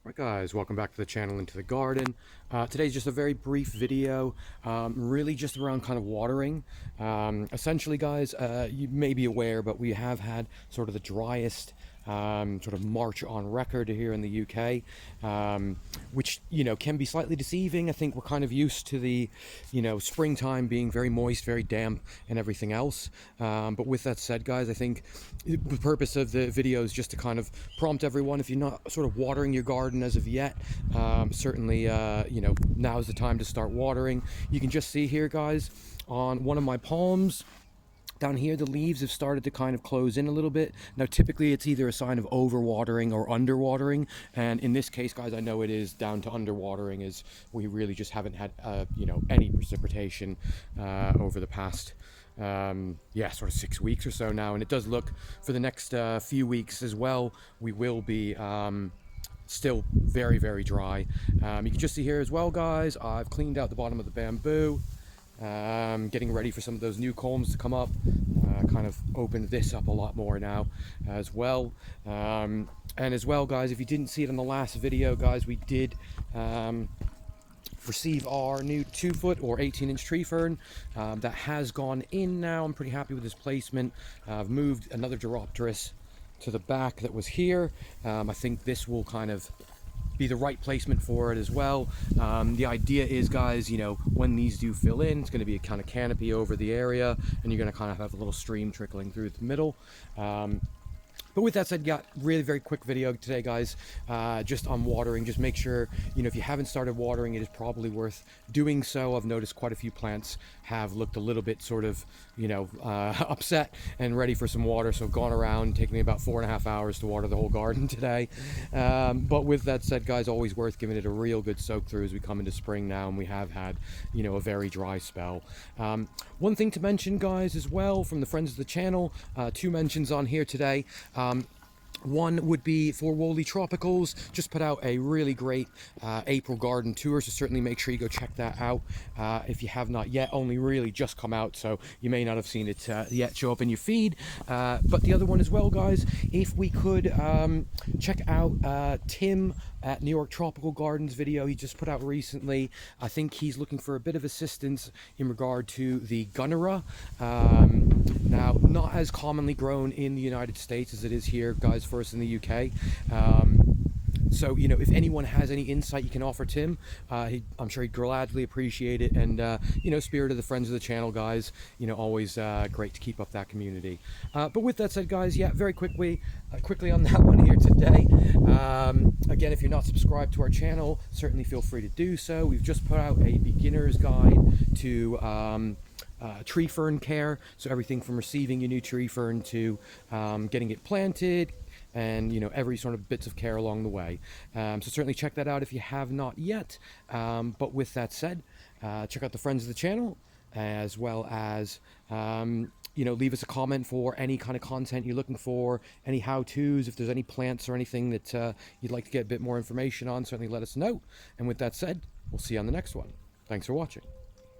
Right guys, welcome back to the channel and to the garden. Today's just a very brief video, really just around kind of watering. Essentially guys, you may be aware, but we have had sort of the driest sort of March on record here in the UK, which, you know, can be slightly deceiving. I think we're kind of used to the, you know, springtime being very moist, very damp and everything else. But with that said guys, I think the purpose of the video is just to kind of prompt everyone, if you're not sort of watering your garden as of yet, certainly, you know, now's the time to start watering. You can just see here guys, on one of my palms, down here, the leaves have started to kind of close in a little bit. Now, typically it's either a sign of overwatering or underwatering. And in this case, guys, I know it is down to underwatering, as we really just haven't had, you know, any precipitation over the past, yeah, sort of 6 weeks or so now. And it does look for the next few weeks as well, we will be still very, very dry. You can just see here as well, guys, I've cleaned out the bottom of the bamboo. Getting ready for some of those new culms to come up. Kind of opened this up a lot more now as well. And as well guys, if you didn't see it in the last video guys, we did receive our new 2-foot or 18-inch tree fern that has gone in now. I'm pretty happy with this placement. I've moved another Diropterus to the back that was here. I think this will kind of be the right placement for it as well. The idea is guys, you know, when these do fill in, it's going to be a kind of canopy over the area, and you're going to kind of have a little stream trickling through the middle. But with that said, got really very quick video today guys, just on watering. Just make sure, you know, if you haven't started watering, it is probably worth doing so. I've noticed quite a few plants have looked a little bit sort of, you know, upset and ready for some water. So I've gone around, taking me about 4.5 hours to water the whole garden today. But with that said guys, always worth giving it a real good soak through as we come into spring now, and we have had, you know, a very dry spell. One thing to mention guys as well from the friends of the channel, 2 mentions on here today. One would be for Weoley Tropicals, just put out a really great April garden tour, so certainly make sure you go check that out if you have not yet. Only really just come out, so you may not have seen it yet show up in your feed. But the other one as well guys, if we could check out Tim at New York Tropical Gardens video he just put out recently. I think he's looking for a bit of assistance in regard to the Gunnera. Now, not as commonly grown in the United States as it is here guys for us in the UK. So, you know, if anyone has any insight you can offer Tim, I'm sure he'd gladly appreciate it. And, you know, spirit of the friends of the channel, guys, you know, always great to keep up that community. But with that said, guys, yeah, very quickly on that one here today. Again, if you're not subscribed to our channel, certainly feel free to do so. We've just put out a beginner's guide to tree fern care. So everything from receiving your new tree fern to getting it planted, and, you know, every sort of bits of care along the way. So certainly check that out if you have not yet. But with that said, check out the friends of the channel, as well as, you know, leave us a comment for any kind of content you're looking for, any how-tos, if there's any plants or anything that you'd like to get a bit more information on, certainly let us know. And with that said, we'll see you on the next one. Thanks for watching.